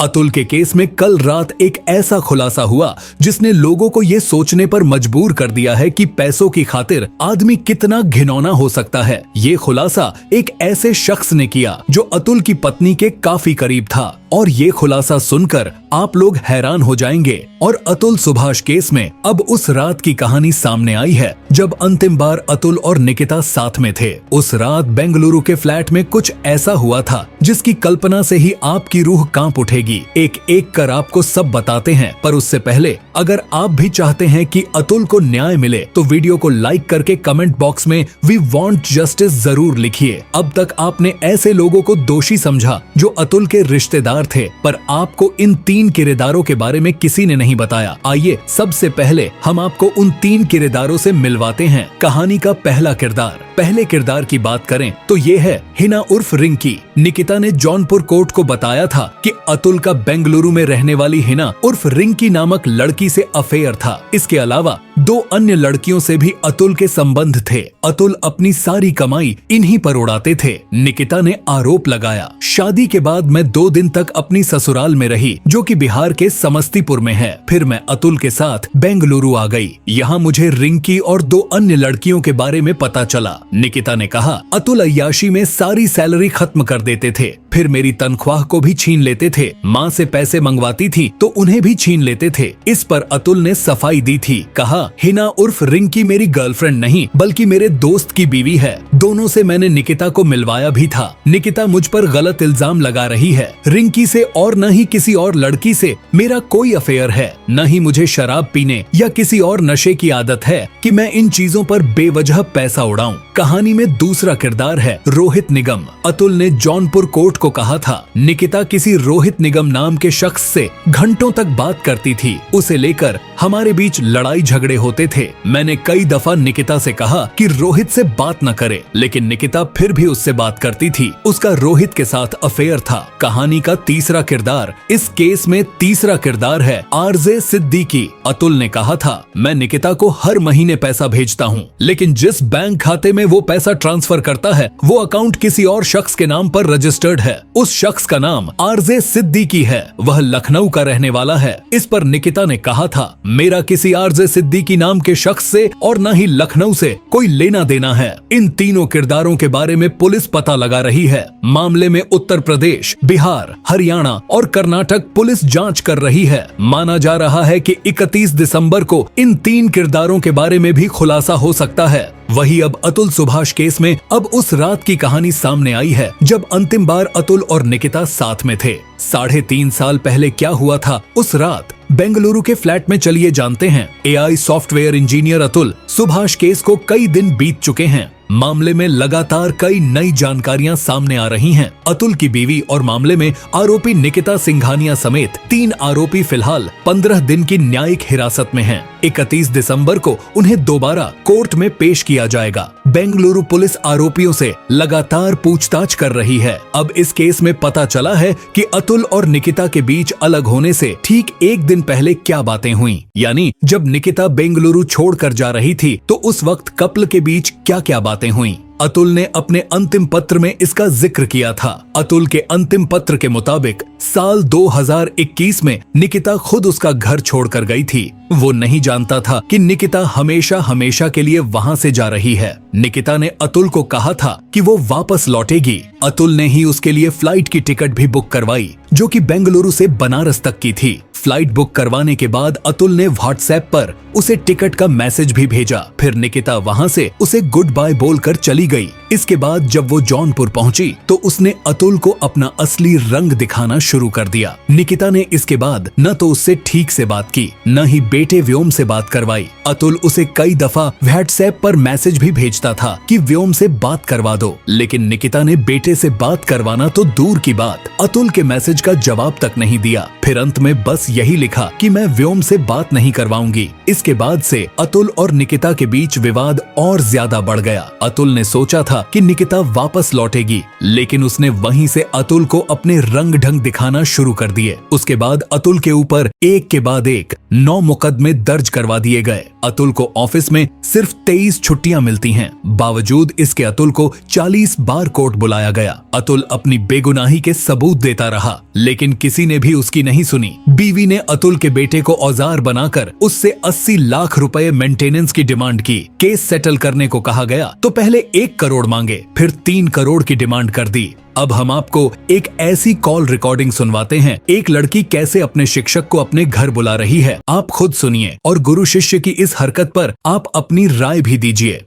अतुल के केस में कल रात एक ऐसा खुलासा हुआ जिसने लोगों को ये सोचने पर मजबूर कर दिया है कि पैसों की खातिर आदमी कितना घिनौना हो सकता है। ये खुलासा एक ऐसे शख्स ने किया जो अतुल की पत्नी के काफी करीब था, और ये खुलासा सुनकर आप लोग हैरान हो जाएंगे। और अतुल सुभाष केस में अब उस रात की कहानी सामने आई है जब अंतिम बार अतुल और निकिता साथ में थे। उस रात बेंगलुरु के फ्लैट में कुछ ऐसा हुआ था जिसकी कल्पना से ही आपकी रूह कांप उठेगी। एक एक कर आपको सब बताते हैं, पर उससे पहले अगर आप भी चाहते हैं कि अतुल को न्याय मिले तो वीडियो को लाइक करके कमेंट बॉक्स में वी वांट जस्टिस जरूर लिखिए। अब तक आपने ऐसे लोगों को दोषी समझा जो अतुल के रिश्तेदार थे, पर आपको इन 3 किरदारों के बारे में किसी ने नहीं बताया। आइए सबसे पहले हम आपको उन 3 किरदारों से मिलवाते हैं। कहानी का पहला किरदार। पहले किरदार की बात करें तो ये है हिना उर्फ रिंकी। निकिता ने जौनपुर कोर्ट को बताया था कि अतुल का बेंगलुरु में रहने वाली हिना उर्फ रिंकी नामक लड़की से अफेयर था। इसके अलावा 2 अन्य लड़कियों से भी अतुल के संबंध थे। अतुल अपनी सारी कमाई इन्हीं पर उड़ाते थे। निकिता ने आरोप लगाया। शादी के बाद मैं 2 दिन तक अपनी ससुराल में रही जो कि बिहार के समस्तीपुर में है। फिर मैं अतुल के साथ बेंगलुरु आ गई। यहाँ मुझे रिंकी और 2 अन्य लड़कियों के बारे में पता चला। निकिता ने कहा अतुल अय्याशी में सारी सैलरी खत्म कर देते थे, फिर मेरी तनख्वाह को भी छीन लेते थे। माँ से पैसे मंगवाती थी तो उन्हें भी छीन लेते थे। इस पर अतुल ने सफाई दी थी। कहा हिना उर्फ रिंकी मेरी गर्लफ्रेंड नहीं बल्कि मेरे दोस्त की बीवी है। दोनों से मैंने निकिता को मिलवाया भी था। निकिता मुझ पर गलत इल्जाम लगा रही है। रिंकी से और न ही किसी और लड़की से मेरा कोई अफेयर है। न ही मुझे शराब पीने या किसी और नशे की आदत है कि मैं इन चीजों पर बेवजह पैसा उड़ाऊं। कहानी में दूसरा किरदार है रोहित निगम। अतुल ने जौनपुर कोर्ट को कहा था निकिता किसी रोहित निगम नाम के शख्स से घंटों तक बात करती थी। उसे लेकर हमारे बीच लड़ाई झगड़े होते थे। मैंने कई दफा निकिता से कहा कि रोहित से बात न करे, लेकिन निकिता फिर भी उससे बात करती थी। उसका रोहित के साथ अफेयर था। कहानी का तीसरा किरदार। इस केस में तीसरा किरदार है आरजे सिद्दीकी। अतुल ने कहा था मैं निकिता को हर महीने पैसा भेजता हूँ, लेकिन जिस बैंक खाते में वो पैसा ट्रांसफर करता है वो अकाउंट किसी और शख्स के नाम पर रजिस्टर्ड है। उस शख्स का नाम आरजे सिद्दीकी है। वह लखनऊ का रहने वाला है। इस पर निकिता ने कहा था मेरा किसी आरजे सिद्दीकी नाम के शख्स से और न ही लखनऊ से कोई लेना देना है। इन तीनों किरदारों के बारे में पुलिस पता लगा रही है। मामले में उत्तर प्रदेश, बिहार, हरियाणा और कर्नाटक पुलिस जांच कर रही है। माना जा रहा है कि 31 दिसंबर को इन 3 किरदारों के बारे में भी खुलासा हो सकता है। वही अब अतुल सुभाष केस में अब उस रात की कहानी सामने आई है जब अंतिम बार अतुल और निकिता साथ में थे। 3.5 साल पहले क्या हुआ था उस रात बेंगलुरु के फ्लैट में, चलिए जानते हैं। AI software engineer Atul Subhash case को कई दिन बीत चुके हैं। मामले में लगातार कई नई जानकारियां सामने आ रही हैं। अतुल की बीवी और मामले में आरोपी निकिता सिंघानिया समेत 3 आरोपी फिलहाल 15 दिन की न्यायिक हिरासत में हैं। 31 दिसंबर को उन्हें दोबारा कोर्ट में पेश किया जाएगा। बेंगलुरु पुलिस आरोपियों से लगातार पूछताछ कर रही है। अब इस केस में पता चला है कि अतुल और निकिता के बीच अलग होने से ठीक 1 दिन पहले क्या बातें हुई, यानी जब निकिता बेंगलुरु छोड़कर जा रही थी तो उस वक्त कपल के बीच क्या क्या बातें हुई। अतुल ने अपने अंतिम पत्र में इसका जिक्र किया था। अतुल के अंतिम पत्र के मुताबिक साल 2021 में निकिता खुद उसका घर छोड़कर गई थी। वो नहीं जानता था कि निकिता हमेशा हमेशा के लिए वहां से जा रही है। निकिता ने अतुल को कहा था कि वो वापस लौटेगी। अतुल ने ही उसके लिए फ्लाइट की टिकट भी बुक करवाई जो कि बेंगलुरु से बनारस तक की थी। फ्लाइट बुक करवाने के बाद अतुल ने व्हाट्सएप पर उसे टिकट का मैसेज भी भेजा। फिर निकिता वहां से उसे गुड बाय बोलकर चली गई। इसके बाद जब वो जौनपुर पहुंची तो उसने अतुल को अपना असली रंग दिखाना शुरू कर दिया। निकिता ने इसके बाद न तो उससे ठीक से बात की, न ही बेटे व्योम से बात करवाई। अतुल उसे कई दफा व्हाट्सएप पर मैसेज भी भेजता था कि व्योम से बात करवा दो, लेकिन निकिता ने बेटे से बात करवाना तो दूर की बात, अतुल के मैसेज का जवाब तक नहीं दिया। फिर अंत में बस यही लिखा कि मैं व्योम से बात नहीं करवाऊंगी। इसके बाद से अतुल और निकिता के बीच विवाद और ज्यादा बढ़ गया। अतुल ने सोचा था कि निकिता वापस लौटेगी, लेकिन उसने वहीं से अतुल को अपने रंग ढंग दिखाना शुरू कर दिए। उसके बाद अतुल के ऊपर एक के बाद एक 9 मुकदमे दर्ज करवा दिए गए। अतुल को ऑफिस में सिर्फ 23 छुट्टियां मिलती हैं। बावजूद इसके अतुल को 40 बार कोर्ट बुलाया गया। अतुल अपनी बेगुनाही के सबूत देता रहा। लेकिन किसी ने भी उसकी नहीं सुनी। बीवी ने अतुल के बेटे को औजार बनाकर उससे 80 लाख रुपए मेंटेनेंस की डिमांड की। केस सेटल करने को कहा गया तो पहले 1 करोड़ मांगे, फिर 3 करोड़ की डिमांड कर दी। अब हम आपको एक ऐसी कॉल रिकॉर्डिंग सुनवाते हैं, एक लड़की कैसे अपने शिक्षक को अपने घर बुला रही है। आप खुद सुनिए और गुरु शिष्य की इस हरकत पर आप अपनी राय भी दीजिए।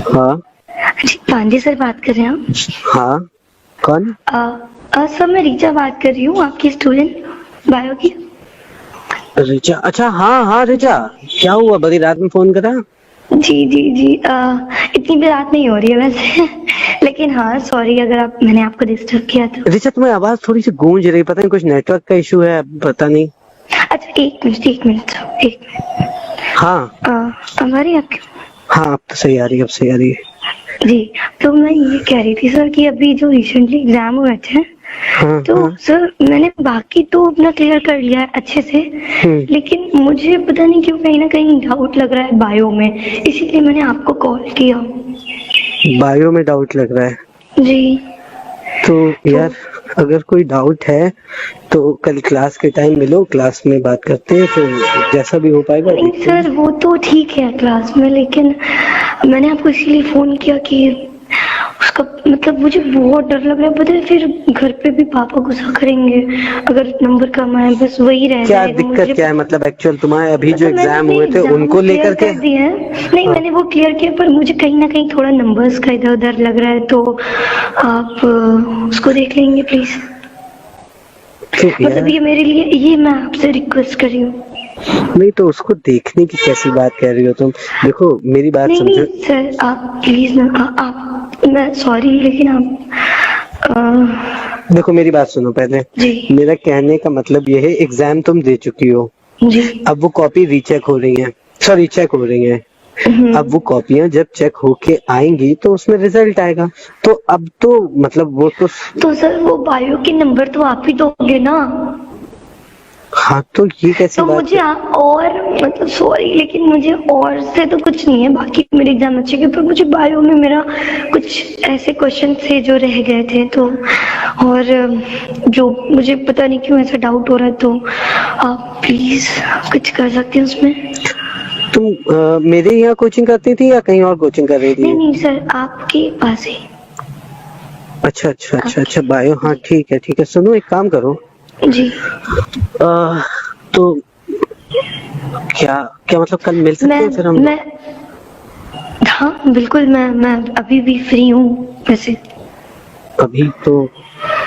हाँ जी, पांडे सर बात कर रहे हैं आप? हाँ, कौन? सर मैं रीचा बात कर रही हूँ, आपकी स्टूडेंट बायो की। रिचा? अच्छा, हाँ हाँ रिचा, क्या हुआ, बड़ी रात में फोन करा? जी जी जी, इतनी भी रात नहीं हो रही है वैसे लेकिन हाँ सॉरी अगर मैंने आपको डिस्टर्ब किया तो। रिचा, तुम्हारी आवाज थोड़ी सी गूंज रही, पता नहीं कुछ नेटवर्क का इशू है, पता नहीं। अच्छा एक मिनट। हाँ हमारी आपकी? हाँ, अब तो सही आ रही है, अब सही आ रही है। जी, तो मैं ये कह रही थी सर कि अभी जो रिसेंटली एग्जाम हुए थे हाँ, तो हाँ, सर मैंने बाकी तो अपना क्लियर कर लिया है अच्छे से, लेकिन मुझे पता नहीं क्यों कहीं ना कहीं डाउट लग रहा है बायो में, इसीलिए मैंने आपको कॉल किया। बायो में डाउट लग रहा है? जी तो यार अगर कोई डाउट है तो कल क्लास के टाइम मिलो, क्लास में बात करते हैं, फिर जैसा भी हो पाएगा। नहीं सर वो तो ठीक है क्लास में, लेकिन मैंने आपको इसीलिए फोन किया कि उसका मतलब मुझे बहुत डर लग रहा है, पता है फिर घर पे भी पापा गुस्सा करेंगे अगर नंबर कम आए, बस वही रह क्या जाएगा। दिक्कत क्या है, मतलब एक्चुअल तुम्हारे अभी जो एग्जाम हुए थे उनको लेकर के? नहीं मैंने वो क्लियर किया, पर मुझे कहीं ना कहीं थोड़ा नंबर्स का इधर उधर लग रहा है, तो आप उसको देख लेंगे प्लीज। मतलब ये मेरे लिए, ये मैं आपसे रिक्वेस्ट कर रही हूँ। नहीं तो उसको देखने की कैसी बात कह रही हो तुम? देखो मेरी बात समझो। नहीं सर आप प्लीज ना, आप मैं सॉरी लेकिन आप देखो मेरी बात सुनो पहले। जी मेरा कहने का मतलब ये है, एग्जाम तुम दे चुकी हो जी, अब वो कॉपी रीचेक हो रही है, सॉरी चेक हो रही है। अब वो कॉपियां जब चेक होके आएंगी तो उसमें रिजल्ट आएगा, तो अब तो मतलब वो तो सर वो बायो के नंबर तो आप ही दोगे ना? हाँ, तो ये कैसी तो बात मुझे और मतलब सॉरी लेकिन मुझे और से तो कुछ नहीं है, बाकी मेरे एग्जाम अच्छे गए, पर मुझे बायो में मेरा कुछ ऐसे क्वेश्चन थे जो रह गए थे, तो और जो मुझे पता नहीं क्यों ऐसा डाउट हो रहा है, तो आप प्लीज कुछ कर सकते हैं उसमें? तुम मेरे यहाँ कोचिंग करती थी या कहीं और कोचिंग कर रही थी? नहीं सर आपके पास ही। अच्छा, बायो, हाँ ठीक है। सुनो एक काम करो जी, तो क्या मतलब कल मिल सकते हैं फिर हम? हाँ बिल्कुल, मैं अभी भी फ्री हूँ वैसे। अभी तो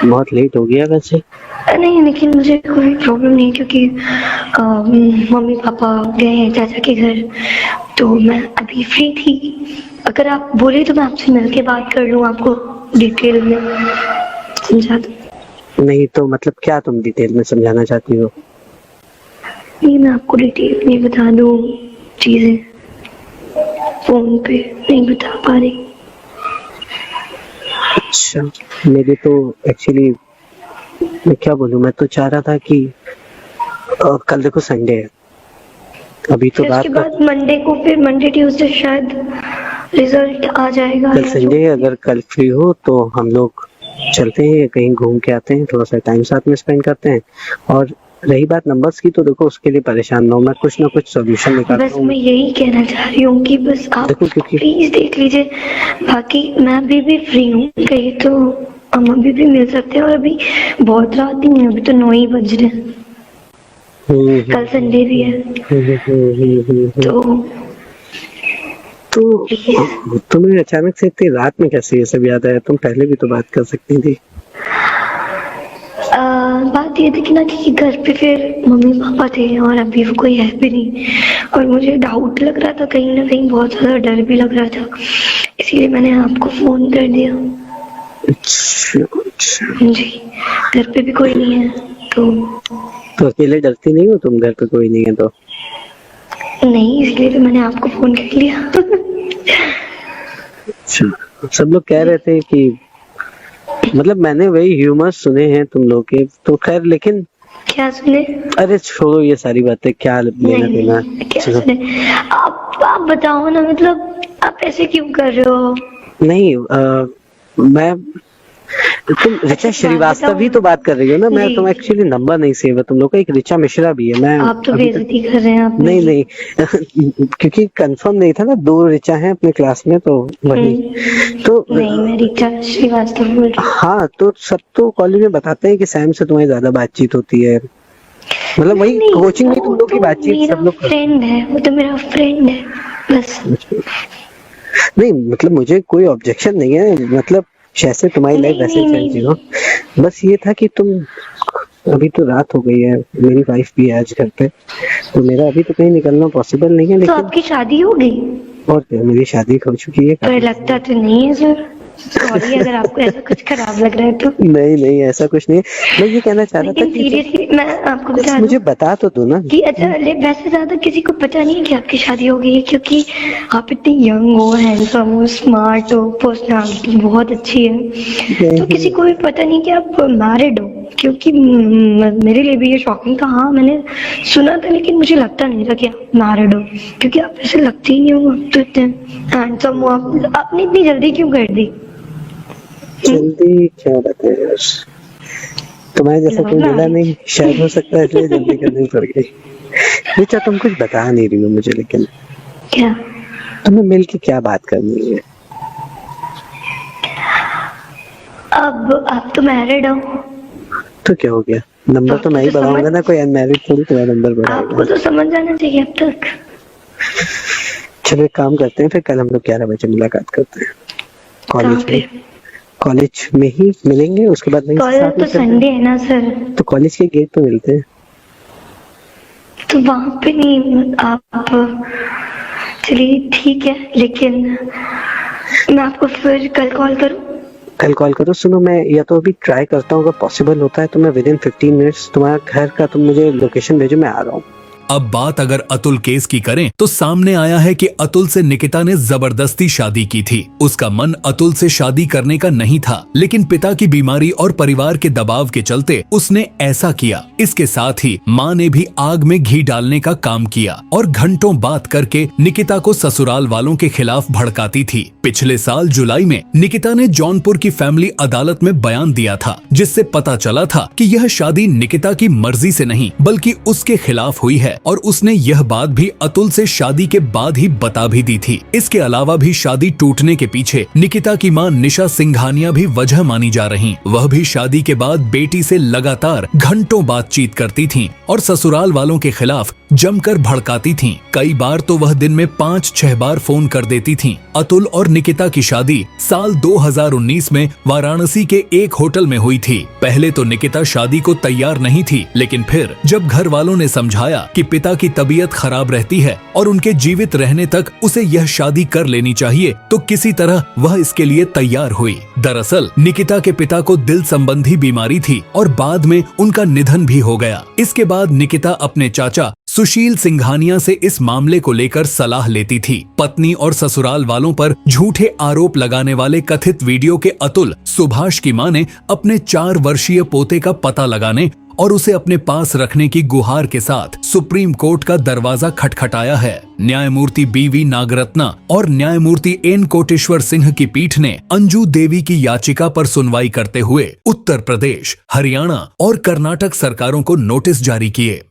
बहुत लेट हो गया वैसे। नहीं लेकिन मुझे कोई प्रॉब्लम नहीं, क्योंकि मम्मी पापा गए हैं चाचा के घर, तो मैं अभी फ्री थी। अगर आप बोले तो मैं आपसे मिलके बात कर लूँ, आपको डिटेल में समझा दूँ। नहीं तो मतलब क्या तुम डिटेल में समझाना चाहती हो? नहीं मैं आपको डिटेल में बता दूँ, चीजें फोन पे नहीं बता पा रही। अच्छा, मेरे तो एक्चुअली मैं क्या बोलूं, मैं तो चाह रहा था कि कल देखो संडे है, अभी तो उसके बाद मंडे को, फिर मंडे ट्यूसडे शायद रिजल्ट आ जाएगा। कल संडे है, अगर कल फ्री हो तो हम लोग चलते हैं कहीं घूम के आते हैं, थोड़ा सा टाइम साथ में स्पेंड करते हैं। और रही बात नंबर्स की, तो देखो उसके लिए परेशान ना हो, मैं कुछ ना कुछ सॉल्यूशन निकालता हूं। बस मैं यही कहना चाह रही हूँ कि बस आप प्लीज देख लीजिए, बाकी मैं अभी भी फ्री हूँ, कहीं तो हम अभी भी मिल सकते हैं, और अभी बहुत रात नहीं है, अभी तो 9 ही बज रहे हैं, कल संडे भी है, तो तुम्हें अचानक से इतनी रात में कैसे ये सब याद आया? तुम पहले भी तो बात कर सकती थी। बात ये थी कि ना कि घर पे फिर मम्मी पापा थे और अभी वो कोई है भी नहीं, और मुझे डाउट लग रहा था, कहीं ना कहीं बहुत ज्यादा डर भी लग रहा था, इसीलिए मैंने आपको फोन कर दिया। अच्छा। जी, घर पे भी कोई नहीं है तो अकेले डरती नहीं हो तुम? घर पे कोई नहीं है तो? नहीं, इसलिए तो मैंने आपको फोन कर लिया। अच्छा, सब लोग कह रहे थे कि मतलब मैंने वही ह्यूमर सुने हैं तुम लोग के, तो खैर, लेकिन क्या सुने? अरे छोड़ो ये सारी बातें, क्या लेना देना। क्या सुने? आप बताओ ना, मतलब आप ऐसे क्यों कर रहे हो? नहीं मैं तुम ऋचा श्रीवास्तव बताओ। ही तो बात कर रही हो ना, मैं जी। तुम एक्चुअली नंबर नहीं सेव है तुम लोग का, एक ऋचा मिश्रा भी है। मैं आप तो अभी तक बेइज्जती कर रहे हैं आप नहीं मेरी। नहीं क्योंकि कंफर्म नहीं था ना, 2 ऋचा हैं अपने क्लास में तो वही तो नहीं, मैं ऋचा श्रीवास्तव बोल रही हूँ। हाँ, तो सब तो कॉलेज में बताते हैं कि सैम से तुम्हारी ज्यादा बातचीत होती है, मतलब वही नहीं, कोचिंग में वो तुम लोग की तो बातचीत मेरा सब लोग फ्रेंड है, वो तो मेरा फ्रेंड है बस। नहीं, मतलब मुझे कोई ऑब्जेक्शन नहीं है, मतलब जैसे तुम्हारी लाइफ नहीं, वैसे नहीं, चलती नहीं। हो। बस ये था कि तुम, अभी तो रात हो गई है, मेरी वाइफ भी है आज घर पे, तो मेरा अभी तो कहीं निकलना पॉसिबल नहीं है, तो लेकिन आपकी शादी हो गई? और क्या, मेरी शादी हो चुकी है। पर लगता तो नहीं है सर, सॉरी अगर आपको ऐसा कुछ खराब लग रहा है तो। नहीं नहीं, ऐसा कुछ नहीं है। मैं ये कहना चाह रहा था लेकिन कि सीरियसली मैं आपको बस बता मुझे दूं बता तो दो ना। कि अच्छा, वैसे ज्यादा किसी को पता नहीं है कि आपकी शादी हो गई है, क्योंकि आप इतने यंग हो, हैंडसम हो, स्मार्ट हो, पर्सनालिटी बहुत अच्छी है, तो किसी को भी पता नहीं कि आप मैरिड हो। क्योंकि मेरे लिए भी ये शॉकिंग था। हाँ, मैंने सुना था लेकिन मुझे लगता नहीं था कि आप मैरिड हो, क्योंकि आप ऐसे लगते ही नहीं हो, आप तो इतने हैंडसम हो। आपने इतनी जल्दी क्यों कर दी? जल्दी क्या बताए यार, तुम्हारे जैसा कोई मिला नहीं, शायद हो सकता है इसलिए जल्दी करनी पड़ गई। ऋचा तुम कुछ बता नहीं रही हो मुझे, लेकिन क्या? तुम्हें मिल के क्या बात करनी है? अब आप तो मैरिड हो, तो क्या हो गया, नंबर तो मैं ही बढ़ाऊंगा ना, कोई अनमैरिड थोड़ी तुम्हारा नंबर आपको बढ़ाएगा। तो समझ जाना चाहिए अब तक। चलो एक काम करते हैं, फिर कल हम लोग 11 बजे मुलाकात करते हैं कहाँ कॉलेज पे? में। कॉलेज में ही मिलेंगे, उसके बाद वहीं कॉलेज साथ तो में चलते हैं। संडे है ना सर, तो कॉलेज के गेट पे मिलते हैं। तो वहां पे नहीं आप? चलिए ठीक है, लेकिन मैं आपको फिर कल कॉल करूं? कल कॉल करो। सुनो, मैं या तो अभी ट्राई करता हूँ, अगर पॉसिबल होता है तो मैं विद इन 15 मिनट्स तुम्हारा घर का, तुम मुझे लोकेशन भेजो, मैं आ रहा हूँ। अब बात अगर अतुल केस की करें तो सामने आया है कि अतुल से निकिता ने जबरदस्ती शादी की थी। उसका मन अतुल से शादी करने का नहीं था, लेकिन पिता की बीमारी और परिवार के दबाव के चलते उसने ऐसा किया। इसके साथ ही माँ ने भी आग में घी डालने का काम किया और घंटों बात करके निकिता को ससुराल वालों के खिलाफ भड़काती थी। पिछले साल जुलाई में निकिता ने जौनपुर की फैमिली अदालत में बयान दिया था, जिससे पता चला था कि यह शादी निकिता की मर्जी से नहीं बल्कि उसके खिलाफ हुई है, और उसने यह बात भी अतुल से शादी के बाद ही बता भी दी थी। इसके अलावा भी शादी टूटने के पीछे निकिता की मां निशा सिंघानिया भी वजह मानी जा रही। वह भी शादी के बाद बेटी से लगातार घंटों बातचीत करती थीं और ससुराल वालों के खिलाफ जमकर भड़काती थीं। कई बार तो वह दिन में 5-6 बार फोन कर देती थीं। अतुल और निकिता की शादी साल 2019 में वाराणसी के एक होटल में हुई थी। पहले तो निकिता शादी को तैयार नहीं थी, लेकिन फिर जब घर वालों ने समझाया कि पिता की तबीयत खराब रहती है और उनके जीवित रहने तक उसे यह शादी कर लेनी चाहिए, तो किसी तरह वह इसके लिए तैयार हुई। दरअसल निकिता के पिता को दिल संबंधी बीमारी थी और बाद में उनका निधन भी हो गया। इसके बाद निकिता अपने चाचा सुशील सिंघानिया से इस मामले को लेकर सलाह लेती थी। पत्नी और ससुराल वालों पर झूठे आरोप लगाने वाले कथित वीडियो के अतुल सुभाष की मां ने अपने 4 वर्षीय पोते का पता लगाने और उसे अपने पास रखने की गुहार के साथ सुप्रीम कोर्ट का दरवाजा खटखटाया है। न्यायमूर्ति BV नागरत्ना और न्यायमूर्ति N कोटेश्वर सिंह की पीठ ने अंजू देवी की याचिका पर सुनवाई करते हुए उत्तर प्रदेश, हरियाणा और कर्नाटक सरकारों को नोटिस जारी किए।